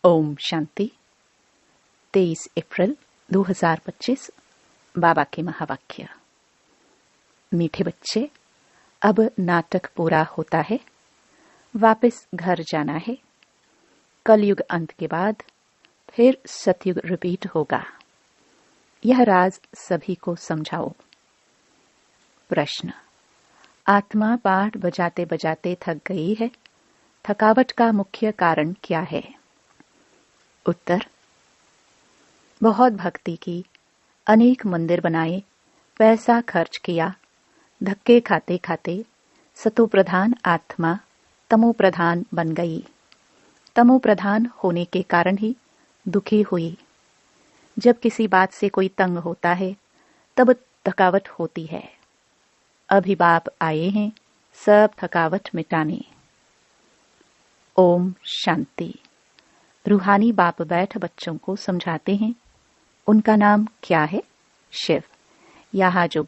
ओम शांति। 23 अप्रैल 2025। बाबा के महावाक्य। मीठे बच्चे, अब नाटक पूरा होता है, वापस घर जाना है। कलयुग अंत के बाद फिर सतयुग रिपीट होगा। यह राज सभी को समझाओ। प्रश्न: आत्मा पाठ बजाते बजाते थक गई है, थकावट का मुख्य कारण क्या है? उत्तर: बहुत भक्ति की, अनेक मंदिर बनाए, पैसा खर्च किया, धक्के खाते खाते सतो प्रधान आत्मा तमो प्रधान बन गई। तमो प्रधान होने के कारण ही दुखी हुई। जब किसी बात से कोई तंग होता है तब थकावट होती है। अभी बाप आए हैं सब थकावट मिटाने। ओम शांति। रूहानी बाप बैठ बच्चों को समझाते हैं। उनका नाम क्या है? शिव। यहाँ जो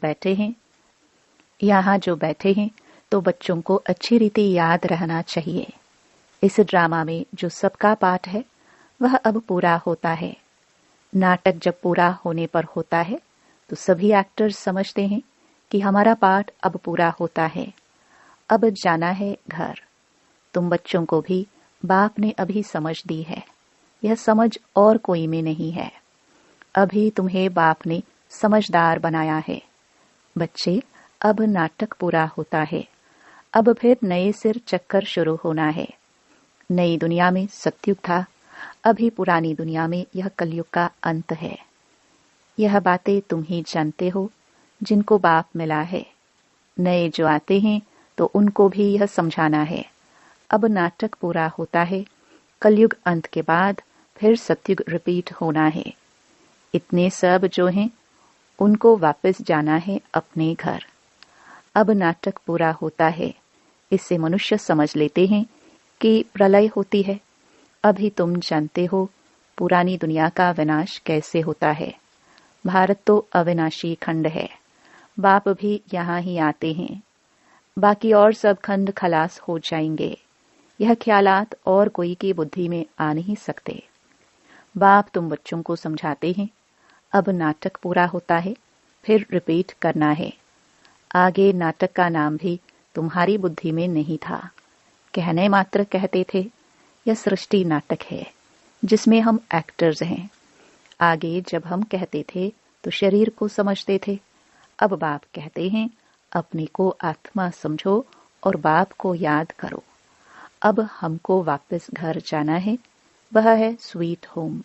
बैठे हैं तो बच्चों को अच्छी रीति याद रहना चाहिए। इस ड्रामा में जो सबका पाठ है वह अब पूरा होता है। नाटक जब पूरा होने पर होता है तो सभी एक्टर्स समझते हैं कि हमारा पाठ अब पूरा होता है, अब जाना है घर। तुम बच्चों को भी बाप ने अभी समझ दी है। यह समझ और कोई में नहीं है। अभी तुम्हें बाप ने समझदार बनाया है। बच्चे, अब नाटक पूरा होता है। अब फिर नए सिर चक्कर शुरू होना है। नई दुनिया में सतयुग था, अभी पुरानी दुनिया में यह कलयुग का अंत है। यह बातें तुम ही जानते हो जिनको बाप मिला है। नए जो आते हैं तो उनको भी यह समझाना है। अब नाटक पूरा होता है, कलयुग अंत के बाद फिर सतयुग रिपीट होना है। इतने सब जो हैं उनको वापस जाना है अपने घर। अब नाटक पूरा होता है। इससे मनुष्य समझ लेते हैं कि प्रलय होती है। अभी तुम जानते हो पुरानी दुनिया का विनाश कैसे होता है। भारत तो अविनाशी खंड है। बाप भी यहाँ ही आते हैं। बाकी और सब खंड खलास हो जाएंगे। यह ख्यालात और कोई की बुद्धि में आ नहीं सकते। बाप तुम बच्चों को समझाते हैं, अब नाटक पूरा होता है, फिर रिपीट करना है। आगे नाटक का नाम भी तुम्हारी बुद्धि में नहीं था। कहने मात्र कहते थे यह सृष्टि नाटक है जिसमें हम एक्टर्स हैं। आगे जब हम कहते थे तो शरीर को समझते थे। अब बाप कहते हैं अपने को आत्मा समझो और बाप को याद करो। अब हमको वापस घर जाना है, वह है स्वीट होम।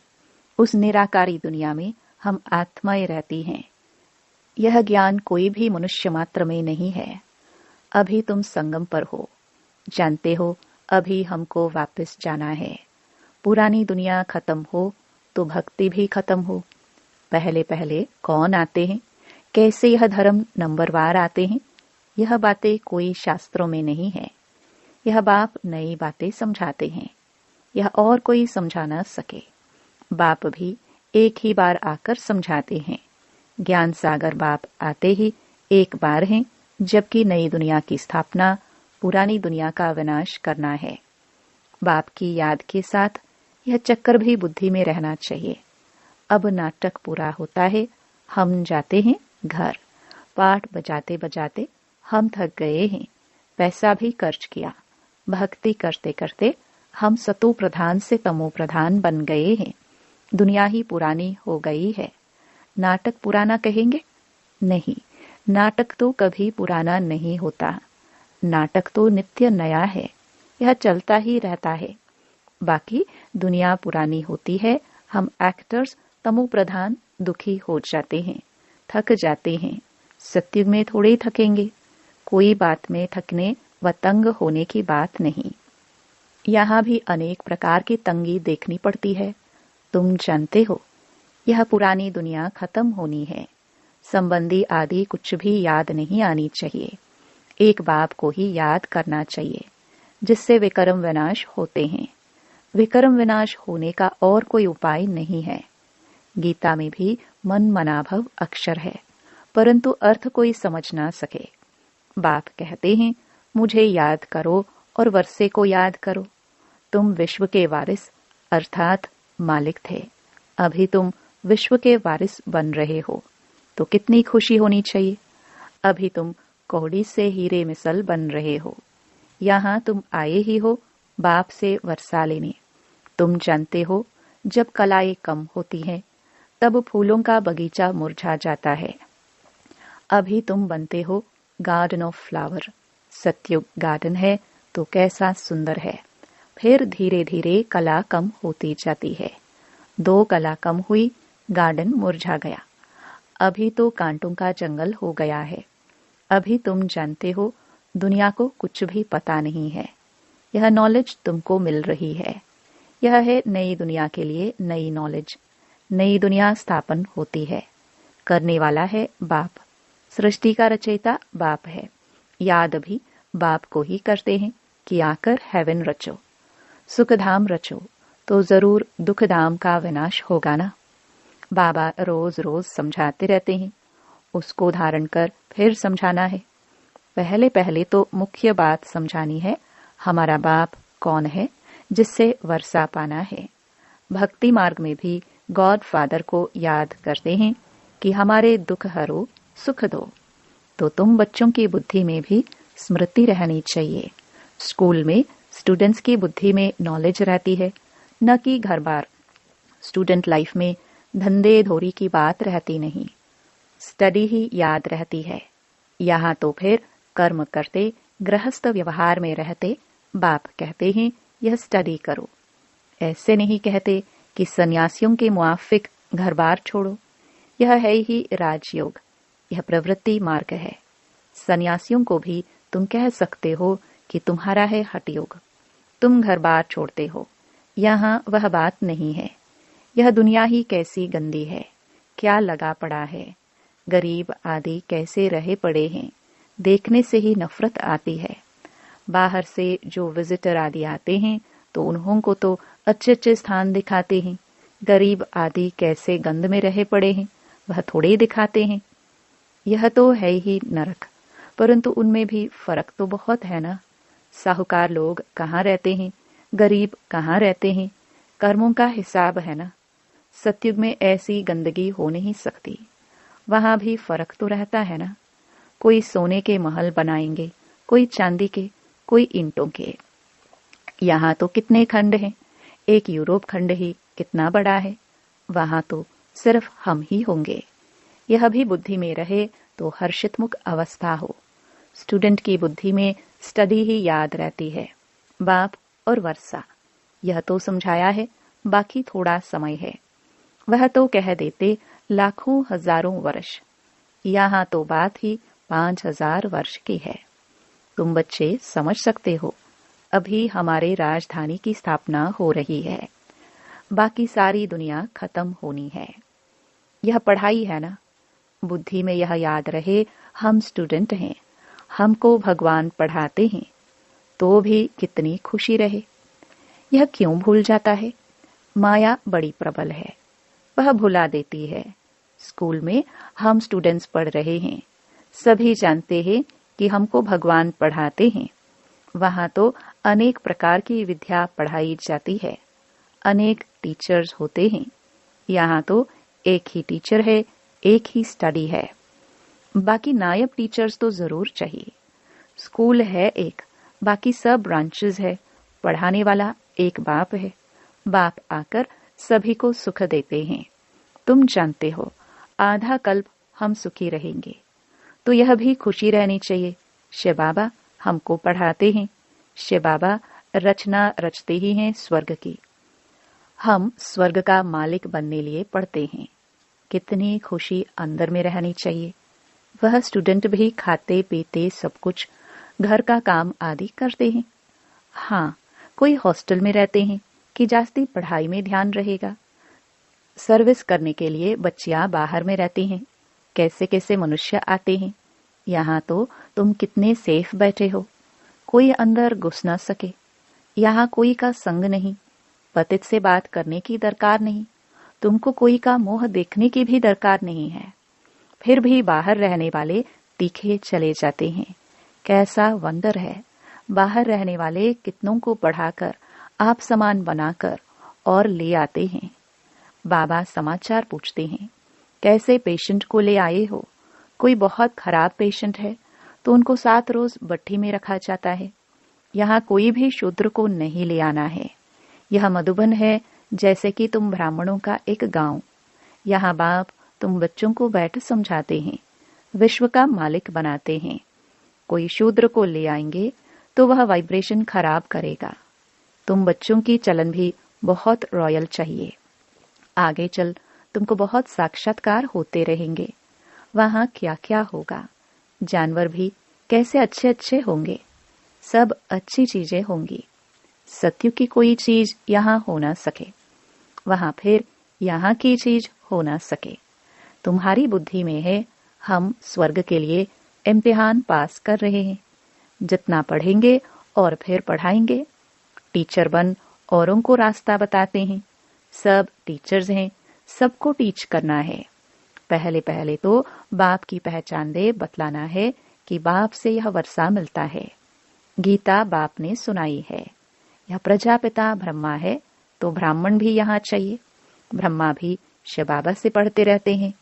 उस निराकारी दुनिया में हम आत्माएं रहती हैं। यह ज्ञान कोई भी मनुष्य मात्र में नहीं है। अभी तुम संगम पर हो, जानते हो अभी हमको वापस जाना है। पुरानी दुनिया खत्म हो तो भक्ति भी खत्म हो। पहले पहले कौन आते हैं, कैसे यह धर्म नंबरवार आते हैं, यह बातें कोई शास्त्रों में नहीं है। यह बाप नई बातें समझाते हैं। यह और कोई समझा न सके। बाप भी एक ही बार आकर समझाते हैं। ज्ञान सागर बाप आते ही एक बार हैं, जबकि नई दुनिया की स्थापना, पुरानी दुनिया का विनाश करना है। बाप की याद के साथ यह चक्कर भी बुद्धि में रहना चाहिए। अब नाटक पूरा होता है, हम जाते हैं घर। पाठ बजाते बजाते हम थक गए हैं, पैसा भी खर्च किया। भक्ति करते करते हम सतो प्रधान से तमो प्रधान बन गए हैं। दुनिया ही पुरानी हो गई है। नाटक पुराना कहेंगे? नहीं, नाटक तो कभी पुराना नहीं होता। नाटक तो नित्य नया है, यह चलता ही रहता है। बाकी दुनिया पुरानी होती है, हम एक्टर्स तमो प्रधान दुखी हो जाते हैं, थक जाते हैं। सतयुग में थोड़े ही थकेंगे। कोई बात में थकने व तंग होने की बात नहीं। यहाँ भी अनेक प्रकार की तंगी देखनी पड़ती है। तुम जानते हो यह पुरानी दुनिया खत्म होनी है। संबंधी आदि कुछ भी याद नहीं आनी चाहिए। एक बाप को ही याद करना चाहिए जिससे विकर्म विनाश होते हैं। विकर्म विनाश होने का और कोई उपाय नहीं है। गीता में भी मन मनाभव अक्षर है, परंतु अर्थ कोई समझ ना सके। बाप कहते हैं मुझे याद करो और वर्षे को याद करो। तुम विश्व के वारिस अर्थात मालिक थे। अभी तुम विश्व के वारिस बन रहे हो, तो कितनी खुशी होनी चाहिए। अभी तुम कौड़ी से हीरे मिसल बन रहे हो। यहाँ तुम आए ही हो बाप से वर्षा लेने। तुम जानते हो, जब कलाएं कम होती हैं, तब फूलों का बगीचा मुरझा जाता है। अभी तुम बनते हो garden of flower. Satyug garden है तो कैसा सुंदर है। फिर धीरे धीरे कला कम होती जाती है। 2 कला कम हुई, गार्डन मुरझा गया। अभी तो कांटों का जंगल हो गया है। अभी तुम जानते हो, दुनिया को कुछ भी पता नहीं है। यह नॉलेज तुमको मिल रही है। यह है नई दुनिया के लिए नई नॉलेज। नई दुनिया स्थापन होती है। करने वाला है बाप। सृष्टि का रचयिता बाप है। याद भी बाप को ही करते हैं कि आकर हेवन रचो, सुखधाम रचो, तो जरूर दुखधाम का विनाश होगा ना। बाबा रोज रोज समझाते रहते हैं। उसको धारण कर फिर समझाना है। पहले पहले तो मुख्य बात समझानी है, हमारा बाप कौन है, जिससे वर्षा पाना है। भक्ति मार्ग में भी गॉड फादर को याद करते हैं कि हमारे दुख हरो, सुख दो। तो तुम बच्चों की बुद्धि में भी स्मृति रहनी चाहिए। स्कूल में स्टूडेंट्स की बुद्धि में नॉलेज रहती है, न कि घर बार। स्टूडेंट लाइफ में धंधे धोरी की बात रहती नहीं, स्टडी ही याद रहती है। यहाँ तो फिर कर्म करते, गृहस्थ व्यवहार में रहते, बाप कहते हैं यह स्टडी करो। ऐसे नहीं कहते कि सन्यासियों के मुआफिक घर बार छोड़ो। यह है ही राजयोग, यह प्रवृत्ति मार्ग है। सन्यासियों को भी तुम कह सकते हो कि तुम्हारा है हठयोग, तुम घर बार छोड़ते हो। यहाँ वह बात नहीं है। यह दुनिया ही कैसी गंदी है, क्या लगा पड़ा है। गरीब आदि कैसे रहे पड़े हैं, देखने से ही नफरत आती है। बाहर से जो विजिटर आदि आते हैं तो उन्हों को तो अच्छे अच्छे स्थान दिखाते हैं। गरीब आदि कैसे गंद में रहे पड़े हैं, वह थोड़े ही दिखाते हैं। यह तो है ही नरक, परंतु उनमें भी फर्क तो बहुत है ना। साहूकार लोग कहाँ रहते हैं, गरीब कहाँ रहते हैं, कर्मों का हिसाब है ना। सतयुग में ऐसी गंदगी हो नहीं सकती। वहां भी फर्क तो रहता है ना। कोई सोने के महल बनाएंगे, कोई चांदी के, कोई ईंटों के। यहाँ तो कितने खंड हैं, एक यूरोप खंड ही कितना बड़ा है। वहां तो सिर्फ हम ही होंगे। यह भी बुद्धि में रहे तो हर्षितमुख अवस्था हो। स्टूडेंट की बुद्धि में स्टडी ही याद रहती है। बाप और वर्षा, यह तो समझाया है, बाकी थोड़ा समय है। वह तो कह देते लाखों हजारों वर्ष। यहाँ तो बात ही 5000 वर्ष की है। तुम बच्चे समझ सकते हो, अभी हमारे राजधानी की स्थापना हो रही है। बाकी सारी दुनिया खत्म होनी है। यह पढ़ाई है ना। बुद्धि में यह याद रहे, हम स्टूडेंट हैं, हमको भगवान पढ़ाते हैं, तो भी कितनी खुशी रहे। यह क्यों भूल जाता है? माया बड़ी प्रबल है, वह भुला देती है। स्कूल में हम स्टूडेंट्स पढ़ रहे हैं, सभी जानते हैं कि हमको भगवान पढ़ाते हैं। वहां तो अनेक प्रकार की विद्या पढ़ाई जाती है, अनेक टीचर्स होते हैं। यहाँ तो एक ही टीचर है, एक ही स्टडी है। बाकी नायब टीचर्स तो जरूर चाहिए। स्कूल है एक, बाकी सब ब्रांचेस है। पढ़ाने वाला एक बाप है। बाप आकर सभी को सुख देते हैं। तुम जानते हो, आधा कल्प हम सुखी रहेंगे, तो यह भी खुशी रहनी चाहिए। शिव बाबा हमको पढ़ाते हैं। शिव बाबा रचना रचते ही हैं स्वर्ग की। हम स्वर्ग का मालिक बनने लिए पढ़ते हैं। कितनी खुशी अंदर में रहनी चाहिए। वह स्टूडेंट भी खाते पीते सब कुछ, घर का काम आदि करते हैं। हाँ, कोई हॉस्टल में रहते हैं कि जास्ती पढ़ाई में ध्यान रहेगा। सर्विस करने के लिए बच्चियां बाहर में रहती हैं। कैसे कैसे मनुष्य आते हैं। यहाँ तो तुम कितने सेफ बैठे हो, कोई अंदर घुस ना सके। यहाँ कोई का संग नहीं, पतित से बात करने की दरकार नहीं, तुमको कोई का मुंह देखने की भी दरकार नहीं है। फिर भी बाहर रहने वाले तीखे चले जाते हैं। कैसा वंदर है। बाहर रहने वाले कितनों को पढ़ाकर, आप समान बनाकर और ले आते हैं। बाबा समाचार पूछते हैं, कैसे पेशेंट को ले आए हो? कोई बहुत खराब पेशेंट है तो उनको 7 रोज भट्ठी में रखा जाता है। यहाँ कोई भी शूद्र को नहीं ले आना है। यह मधुबन है, जैसे कि तुम ब्राह्मणों का एक गांव। यहाँ बाप तुम बच्चों को बैठ समझाते हैं, विश्व का मालिक बनाते हैं। कोई शूद्र को ले आएंगे तो वह वाइब्रेशन खराब करेगा। तुम बच्चों की चलन भी बहुत रॉयल चाहिए। आगे चल तुमको बहुत साक्षात्कार होते रहेंगे। वहां क्या क्या होगा, जानवर भी कैसे अच्छे अच्छे होंगे, सब अच्छी चीजें होंगी। सत्य की कोई चीज यहाँ हो ना सके, वहां फिर यहाँ की चीज हो ना सके। तुम्हारी बुद्धि में है हम स्वर्ग के लिए इम्तिहान पास कर रहे हैं। जितना पढ़ेंगे और फिर पढ़ाएंगे। टीचर बन औरों को रास्ता बताते हैं। सब टीचर्स हैं, सबको टीच करना है। पहले पहले तो बाप की पहचान दे बतलाना है कि बाप से यह वर्षा मिलता है। गीता बाप ने सुनाई है। यह प्रजापिता ब्रह्मा है तो ब्राह्मण भी यहाँ चाहिए। ब्रह्मा भी शिव बाबा से पढ़ते रहते हैं।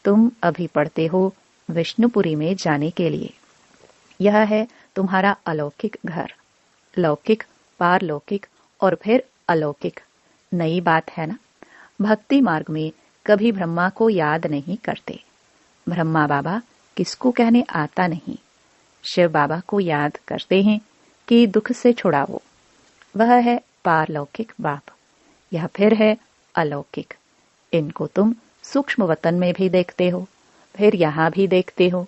तुम अभी पढ़ते हो विष्णुपुरी में जाने के लिए। यह है तुम्हारा अलौकिक घर। लौकिक, पारलौकिक और फिर अलौकिक। नई बात है ना। भक्ति मार्ग में कभी ब्रह्मा को याद नहीं करते। ब्रह्मा बाबा किसको कहने आता नहीं। शिव बाबा को याद करते हैं कि दुख से छुड़ाओ। वह है पारलौकिक बाप। यह फिर है अलौकिक। इनको तुम सूक्ष्म वतन में भी देखते हो, फिर यहाँ भी देखते हो।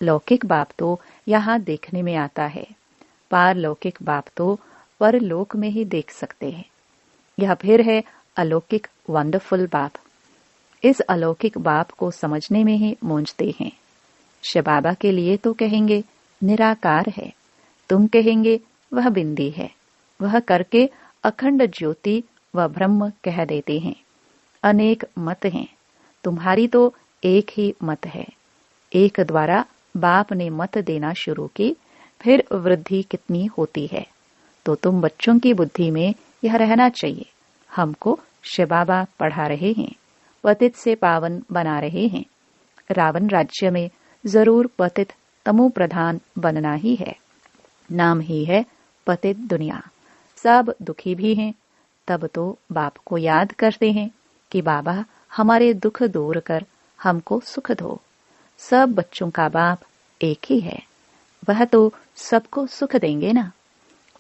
लौकिक बाप तो यहाँ देखने में आता है। पारलौकिक बाप तो परलोक में ही देख सकते हैं। यह फिर है अलौकिक वंडरफुल बाप। इस अलौकिक बाप को समझने में ही मूंझते हैं। शिव बाबा के लिए तो कहेंगे निराकार है, तुम कहेंगे वह बिंदी है। वह करके अखंड ज्योति व ब्रह्म कह देते हैं। अनेक मत हैं, तुम्हारी तो एक ही मत है। एक द्वारा बाप ने मत देना शुरू की, फिर वृद्धि कितनी होती है। तो तुम बच्चों की बुद्धि में यह रहना चाहिए, हमको शिव बाबा पढ़ा रहे हैं, पतित से पावन बना रहे हैं। रावण राज्य में जरूर पतित तमो प्रधान बनना ही है। नाम ही है पतित दुनिया। सब दुखी भी हैं। तब तो बाप को याद करते हैं कि बाबा हमारे दुख दूर कर हमको सुख दो। सब बच्चों का बाप एक ही है। वह तो सबको सुख देंगे ना।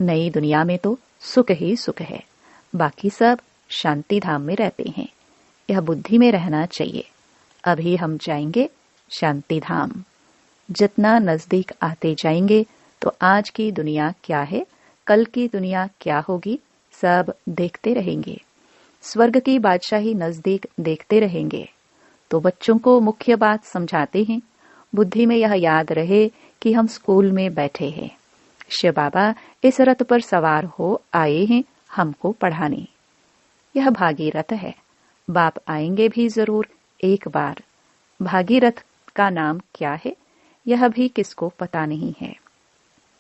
नई दुनिया में तो सुख ही सुख है, बाकी सब शांति धाम में रहते हैं। यह बुद्धि में रहना चाहिए। अभी हम जाएंगे शांति धाम। जितना नजदीक आते जाएंगे तो आज की दुनिया क्या है, कल की दुनिया क्या होगी, सब देखते रहेंगे। स्वर्ग की बादशाही नजदीक देखते रहेंगे। तो बच्चों को मुख्य बात समझाते हैं। बुद्धि में यह याद रहे कि हम स्कूल में बैठे हैं। शिव बाबा इस रथ पर सवार हो आए हैं हमको पढ़ाने। यह भागीरथ है। बाप आएंगे भी जरूर एक बार। भागीरथ का नाम क्या है, यह भी किसको पता नहीं है।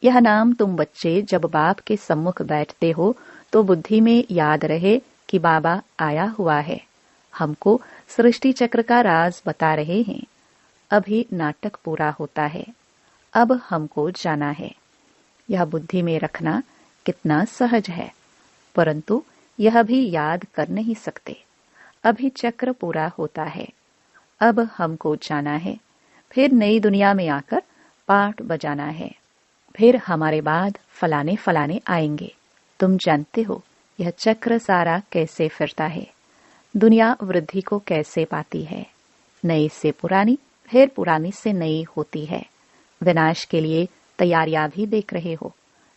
यह नाम तुम बच्चे जब बाप के सम्मुख बैठते हो तो बुद्धि में याद रहे कि बाबा आया हुआ है, हमको सृष्टि चक्र का राज बता रहे हैं। अभी नाटक पूरा होता है, अब हमको जाना है। यह बुद्धि में रखना कितना सहज है, परंतु यह भी याद कर नहीं सकते। अभी चक्र पूरा होता है, अब हमको जाना है। फिर नई दुनिया में आकर पाठ बजाना है। फिर हमारे बाद फलाने फलाने आएंगे। तुम जानते हो यह चक्र सारा कैसे फिरता है। दुनिया वृद्धि को कैसे पाती है। नई से पुरानी, फिर पुरानी से नई होती है। विनाश के लिए तैयारियां भी देख रहे हो।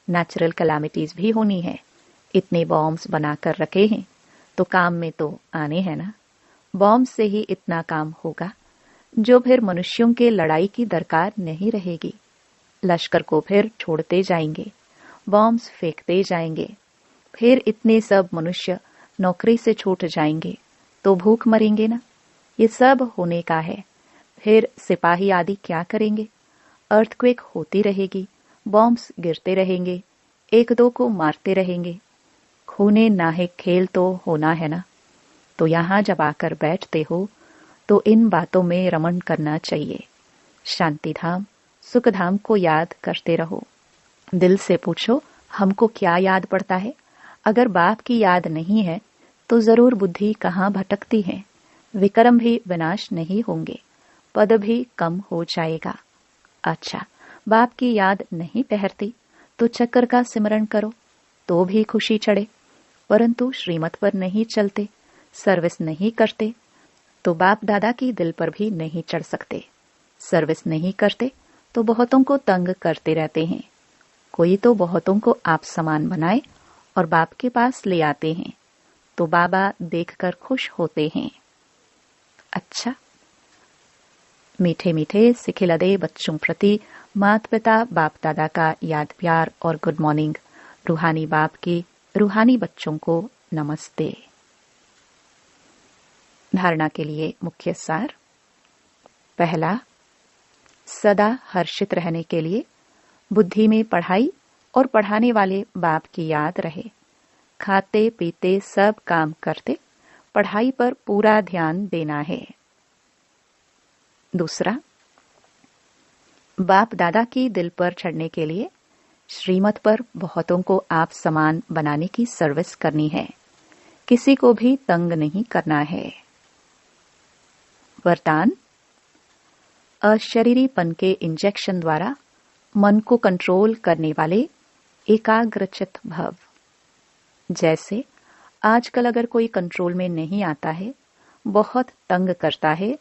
नेचुरल कैलामिटीज भी होनी है। इतने बॉम्ब्स बनाकर रखे हैं तो काम में तो आने हैं ना। बॉम्ब से ही इतना काम होगा जो फिर मनुष्यों के लड़ाई की दरकार नहीं रहेगी। लश्कर को फिर छोड़ते जाएंगे, बॉम्ब्स फेंकते जाएंगे। फिर इतने सब मनुष्य नौकरी से छूट जाएंगे तो भूख मरेंगे ना। ये सब होने का है। फिर सिपाही आदि क्या करेंगे। अर्थक्वेक होती रहेगी, बॉम्ब्स गिरते रहेंगे, एक दो को मारते रहेंगे। खूने नाहे खेल तो होना है ना। तो यहाँ जब आकर बैठते हो तो इन बातों में रमण करना चाहिए। शांति धाम, सुख धाम को याद करते रहो। दिल से पूछो, हमको क्या याद पड़ता है? अगर बाप की याद नहीं है तो जरूर बुद्धि कहाँ भटकती है। विक्रम भी विनाश नहीं होंगे, पद भी कम हो जाएगा। अच्छा, बाप की याद नहीं पहरती तो चक्कर का सिमरण करो तो भी खुशी चढ़े, परंतु श्रीमत पर नहीं चलते, सर्विस नहीं करते तो बाप दादा की दिल पर भी नहीं चढ़ सकते। सर्विस नहीं करते तो बहुतों को तंग करते रहते हैं। कोई तो बहुतों को आप समान बनाए और बाप के पास ले आते हैं तो बाबा देखकर खुश होते हैं। अच्छा, मीठे मीठे सिखिलदे बच्चों प्रति माता पिता बाप दादा का याद प्यार और गुड मॉर्निंग। रूहानी बाप की रूहानी बच्चों को नमस्ते। धारणा के लिए मुख्य सार। पहला, सदा हर्षित रहने के लिए बुद्धि में पढ़ाई और पढ़ाने वाले बाप की याद रहे। खाते पीते सब काम करते पढ़ाई पर पूरा ध्यान देना है। दूसरा, बाप दादा की दिल पर चढ़ने के लिए श्रीमत पर बहुतों को आप समान बनाने की सर्विस करनी है, किसी को भी तंग नहीं करना है। वरदान, अशरीरीपन के इंजेक्शन द्वारा मन को कंट्रोल करने वाले एकाग्रचित भव। जैसे आजकल अगर कोई कंट्रोल में नहीं आता है, बहुत तंग करता है,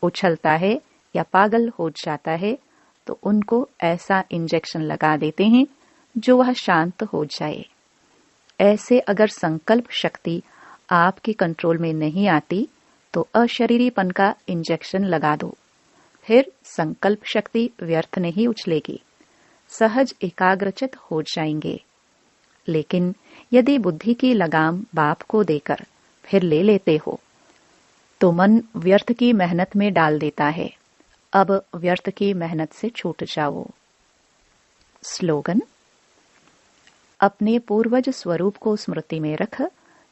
उछलता है या पागल हो जाता है, तो उनको ऐसा इंजेक्शन लगा देते हैं जो वह शांत हो जाए। ऐसे अगर संकल्प शक्ति आपके कंट्रोल में नहीं आती तो अशरीरीपन का इंजेक्शन लगा दो, फिर संकल्प शक्ति व्यर्थ नहीं उछलेगी, सहज एकाग्रचित हो जाएंगे। लेकिन यदि बुद्धि की लगाम बाप को देकर फिर ले लेते हो तो मन व्यर्थ की मेहनत में डाल देता है। अब व्यर्थ की मेहनत से छूट जाओ। स्लोगन, अपने पूर्वज स्वरूप को स्मृति में रख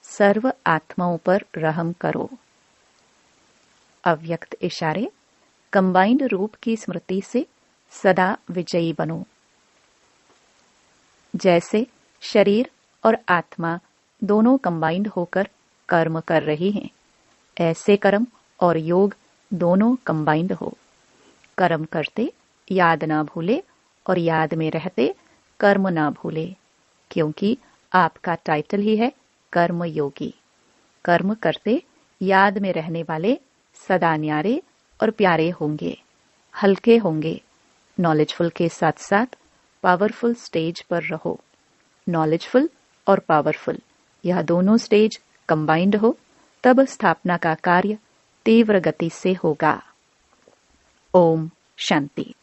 सर्व आत्माओं पर रहम करो। अव्यक्त इशारे, कंबाइंड रूप की स्मृति से सदा विजयी बनो। जैसे शरीर और आत्मा दोनों कंबाइंड होकर कर्म कर रही हैं, ऐसे कर्म और योग दोनों कंबाइंड हो। कर्म करते याद ना भूले और याद में रहते कर्म ना भूले, क्योंकि आपका टाइटल ही है कर्म योगी। कर्म करते याद में रहने वाले सदा न्यारे और प्यारे होंगे, हल्के होंगे। नॉलेजफुल के साथ साथ पावरफुल स्टेज पर रहो। नॉलेजफुल और पावरफुल, यह दोनों स्टेज कंबाइंड हो तब स्थापना का कार्य तीव्र गति से होगा। ओम शांति।